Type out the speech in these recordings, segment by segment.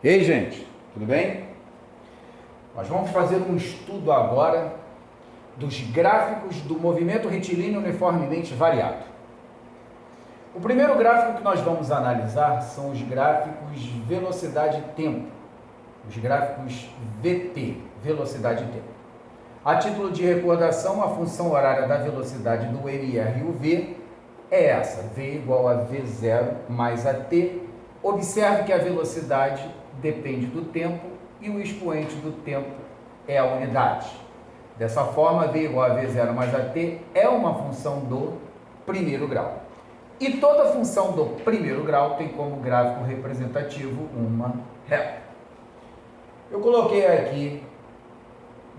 E aí, gente, tudo bem? Nós vamos fazer um estudo agora dos gráficos do movimento retilíneo uniformemente variado. O primeiro gráfico que nós vamos analisar são os gráficos velocidade e tempo, os gráficos VT, velocidade e tempo. A título de recordação, a função horária da velocidade do MR e o V é essa, V igual a V0 mais a T. Observe que a velocidade depende do tempo e o expoente do tempo é a unidade. Dessa forma, V igual a V0 mais a T é uma função do primeiro grau. E toda função do primeiro grau tem como gráfico representativo uma reta. Eu coloquei aqui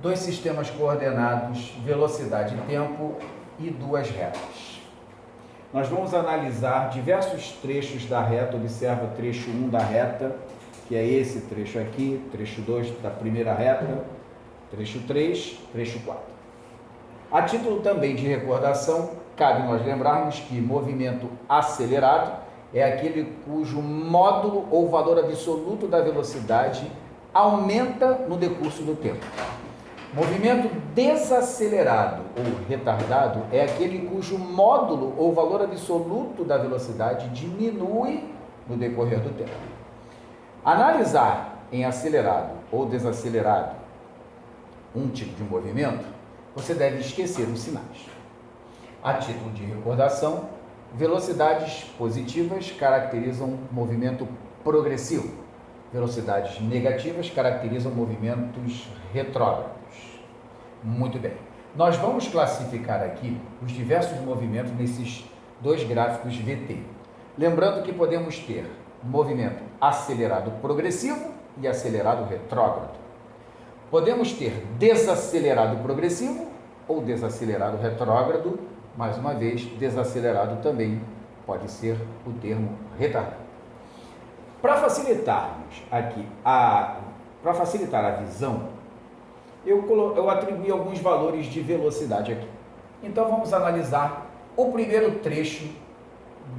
dois sistemas coordenados, velocidade e tempo, e duas retas. Nós vamos analisar diversos trechos da reta. Observa o trecho 1 da reta, que é esse trecho aqui, trecho 2 da primeira reta, trecho 3, trecho 4. A título também de recordação, cabe nós lembrarmos que movimento acelerado é aquele cujo módulo ou valor absoluto da velocidade aumenta no decurso do tempo. Movimento desacelerado ou retardado é aquele cujo módulo ou valor absoluto da velocidade diminui no decorrer do tempo. Analisar em acelerado ou desacelerado um tipo de movimento, você deve esquecer os sinais. A título de recordação, velocidades positivas caracterizam movimento progressivo. Velocidades negativas caracterizam movimentos retrógrados. Muito bem. Nós vamos classificar aqui os diversos movimentos nesses dois gráficos VT. Lembrando que podemos ter movimento acelerado progressivo e acelerado retrógrado. Podemos ter desacelerado progressivo ou desacelerado retrógrado. Mais uma vez, desacelerado também pode ser o termo retardado. Para facilitarmos aqui, para facilitar a visão, eu atribuí alguns valores de velocidade aqui. Então vamos analisar o primeiro trecho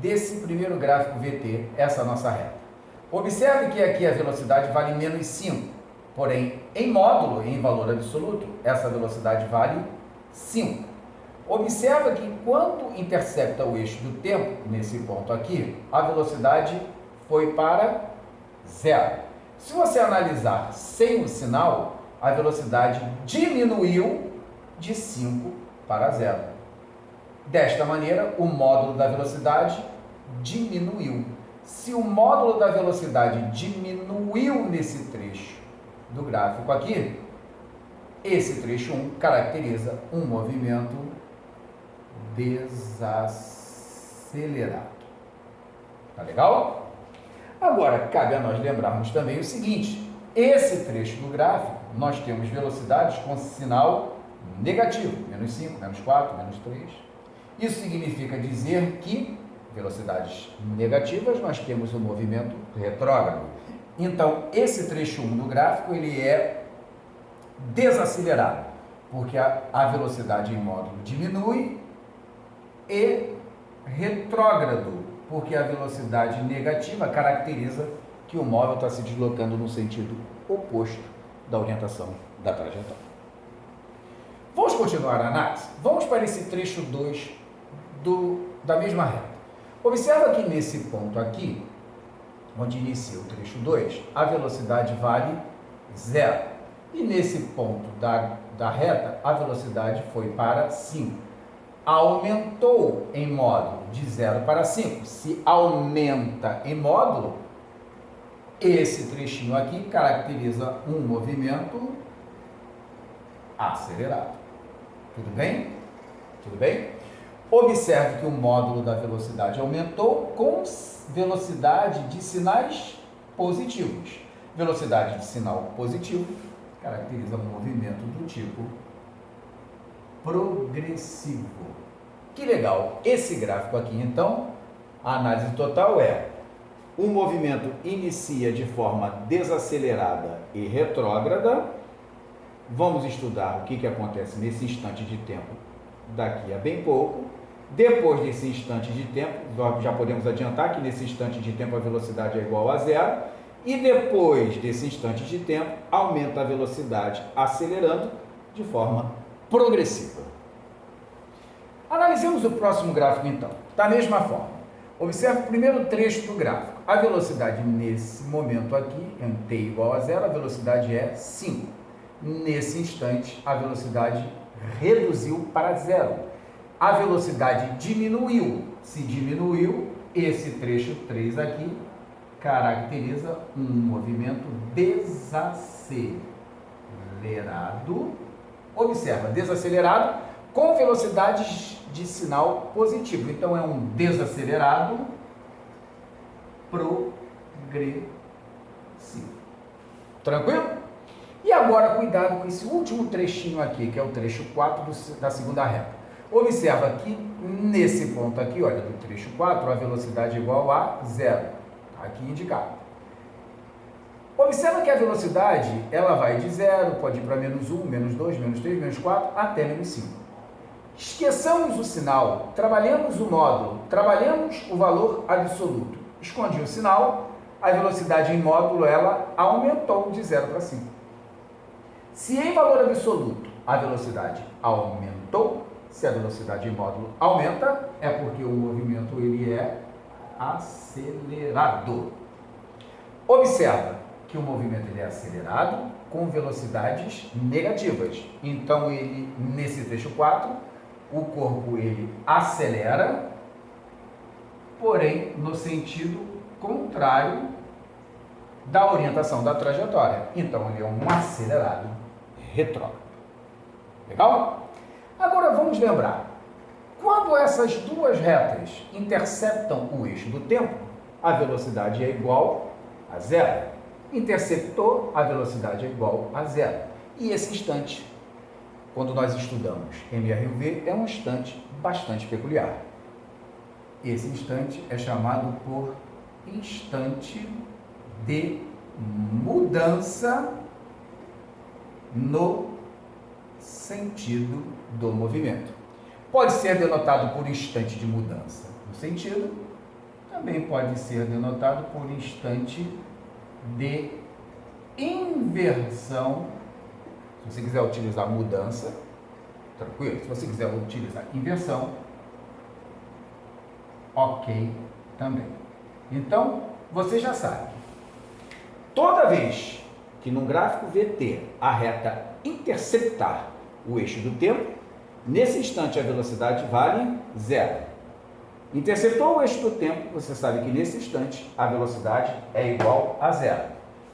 desse primeiro gráfico VT, essa nossa reta. Observe que aqui a velocidade vale menos 5, porém em módulo, em valor absoluto, essa velocidade vale 5. Observa que quando intercepta o eixo do tempo, nesse ponto aqui, a velocidade foi para 0. Se você analisar sem o sinal, a velocidade diminuiu de 5 para 0. Desta maneira, o módulo da velocidade diminuiu. Se o módulo da velocidade diminuiu nesse trecho do gráfico aqui, esse trecho 1 caracteriza um movimento desacelerado. Tá legal? Agora, cabe a nós lembrarmos também o seguinte: esse trecho do gráfico, nós temos velocidades com sinal negativo, menos 5, menos 4, menos 3. Isso significa dizer que, velocidades negativas, nós temos o movimento retrógrado. Então, esse trecho 1 do gráfico, ele é desacelerado, porque a velocidade em módulo diminui, e retrógrado, porque a velocidade negativa caracteriza que o móvel está se deslocando no sentido oposto da orientação da trajetória. Vamos continuar a análise? Vamos para esse trecho 2 da mesma reta. Observa que nesse ponto aqui, onde inicia o trecho 2, a velocidade vale 0. E nesse ponto da reta, a velocidade foi para 5. Aumentou em módulo de 0 para 5. Se aumenta em módulo, esse trechinho aqui caracteriza um movimento acelerado. Tudo bem? Tudo bem? Observe que o módulo da velocidade aumentou com velocidade de sinais positivos. Velocidade de sinal positivo caracteriza um movimento do tipo progressivo. Que legal! Esse gráfico aqui, então, a análise total é: o movimento inicia de forma desacelerada e retrógrada. Vamos estudar o que acontece nesse instante de tempo daqui a bem pouco. Depois desse instante de tempo, já podemos adiantar que nesse instante de tempo a velocidade é igual a 0. e depois desse instante de tempo, aumenta a velocidade acelerando de forma progressiva. Analisemos o próximo gráfico então. Da mesma forma, observe o primeiro trecho do gráfico. A velocidade nesse momento aqui, em t igual a zero, a velocidade é 5. Nesse instante, a velocidade reduziu para zero. A velocidade diminuiu. Se diminuiu, esse trecho 3 aqui caracteriza um movimento desacelerado. Observa, desacelerado com velocidades de sinal positivo. Então, é um desacelerado progressivo. Tranquilo? E agora, cuidado com esse último trechinho aqui, que é o trecho 4 da segunda reta. Observa que nesse ponto aqui, olha, do trecho 4, a velocidade é igual a zero. Está aqui indicado. Observa que a velocidade, ela vai de zero, pode ir para menos 1, menos 2, menos 3, menos 4, até menos 5. Esqueçamos o sinal, trabalhamos o módulo, trabalhamos o valor absoluto. Escondi o sinal, a velocidade em módulo, ela aumentou de 0 para 5. Se em valor absoluto a velocidade aumentou, se a velocidade em módulo aumenta, é porque o movimento ele é acelerado. Observa que o movimento ele é acelerado com velocidades negativas. Então, ele, nesse trecho 4, o corpo ele acelera, porém no sentido contrário da orientação da trajetória. Então, ele é um acelerado retrógrado. Legal? Agora vamos lembrar, quando essas duas retas interceptam o eixo do tempo, a velocidade é igual a zero. Interceptou, a velocidade é igual a zero. E esse instante, quando nós estudamos MRUV, é um instante bastante peculiar. Esse instante é chamado por instante de mudança no sentido do movimento. Pode ser denotado por instante de mudança no sentido, também pode ser denotado por instante de inversão. Se você quiser utilizar mudança, tranquilo. Se você quiser utilizar inversão, ok também. Então, você já sabe. Toda vez que num gráfico VT a reta interceptar o eixo do tempo, nesse instante a velocidade vale zero. Interceptou o eixo do tempo, você sabe que nesse instante a velocidade é igual a zero.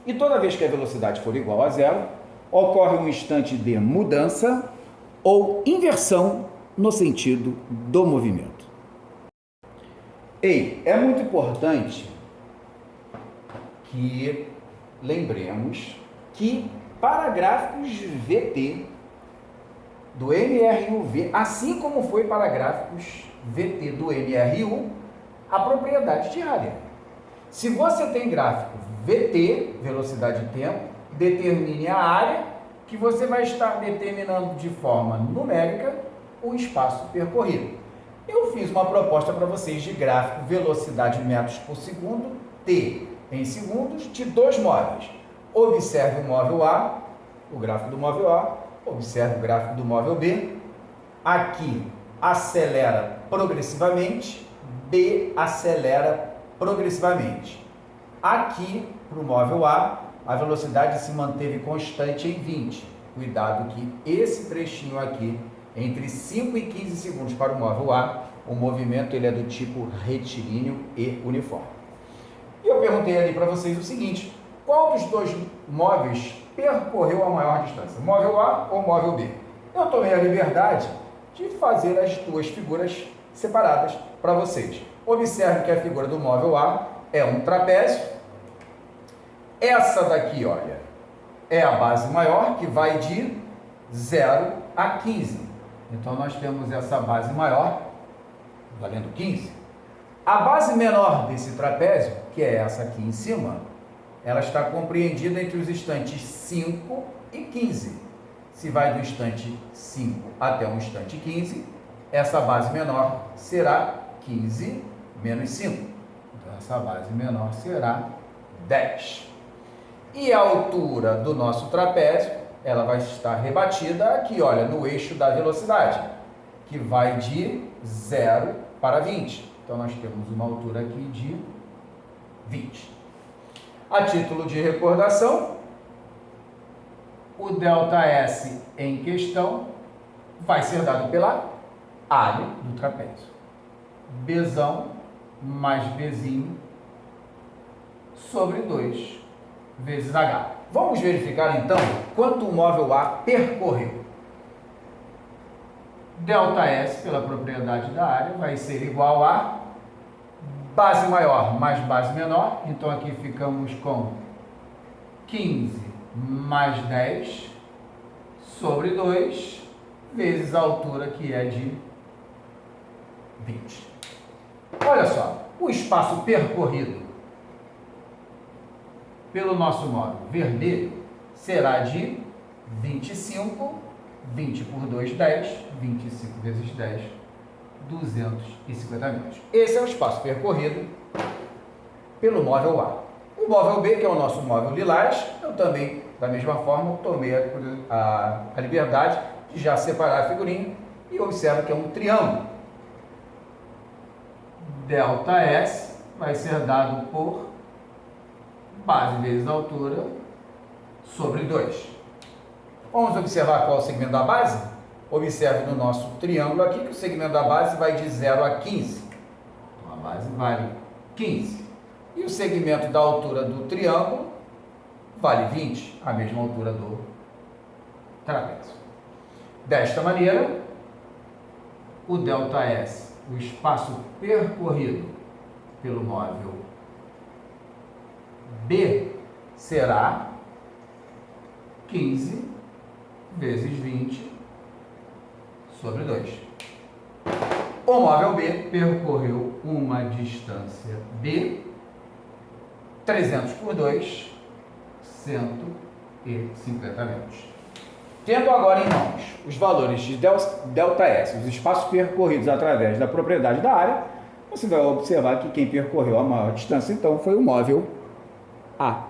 E toda vez que a velocidade for igual a zero, ocorre um instante de mudança ou inversão no sentido do movimento. E é muito importante que lembremos que para gráficos VT do MRUV, assim como foi para gráficos VT do MRU, a propriedade de área. Se você tem gráfico VT, velocidade e tempo, determine a área que você vai estar determinando de forma numérica o espaço percorrido. Eu fiz uma proposta para vocês de gráfico velocidade em metros por segundo, T em segundos, de dois móveis. Observe o móvel A, o gráfico do móvel A, observe o gráfico do móvel B. Aqui acelera progressivamente, B acelera progressivamente. Aqui, para o móvel A, a velocidade se manteve constante em 20. Cuidado que esse trechinho aqui, entre 5 e 15 segundos para o móvel A, o movimento ele é do tipo retilíneo e uniforme. E eu perguntei ali para vocês o seguinte: qual dos dois móveis percorreu a maior distância, móvel A ou móvel B? Eu tomei a liberdade de fazer as duas figuras separadas para vocês. Observe que a figura do móvel A é um trapézio. Essa daqui, olha, é a base maior, que vai de 0 a 15. Então, nós temos essa base maior, valendo 15. A base menor desse trapézio, que é essa aqui em cima, ela está compreendida entre os instantes 5 e 15. Se vai do instante 5 até o instante 15, essa base menor será 15 menos 5. Então, essa base menor será 10. E a altura do nosso trapézio, ela vai estar rebatida aqui, olha, no eixo da velocidade, que vai de 0 para 20. Então, nós temos uma altura aqui de 20. A título de recordação, o ΔS em questão vai ser dado pela área do trapézio. Bzão mais Bzinho sobre 2 vezes H. Vamos verificar então quanto o móvel A percorreu. ΔS, pela propriedade da área, vai ser igual a base maior mais base menor. Então, aqui ficamos com 15 mais 10 sobre 2 vezes a altura, que é de 20. Olha só, o espaço percorrido pelo nosso móvel vermelho será de 25, 20 por 2, 10, 25 vezes 10, 250 metros. Esse é o espaço percorrido pelo móvel A. O móvel B, que é o nosso móvel lilás, eu também, da mesma forma, tomei a liberdade de já separar a figurinha e observa que é um triângulo. ΔS vai ser dado por base vezes altura sobre 2. Vamos observar qual é o segmento da base? Observe no nosso triângulo aqui que o segmento da base vai de 0 a 15. Então, a base vale 15. E o segmento da altura do triângulo vale 20, a mesma altura do trapézio. Desta maneira, o ΔS, o espaço percorrido pelo móvel B, será 15 vezes 20 sobre 2. O móvel B percorreu uma distância B, 300 por 2, 150 metros. Tendo agora em mãos os valores de ΔS, os espaços percorridos através da propriedade da área, você vai observar que quem percorreu a maior distância, então, foi o móvel A.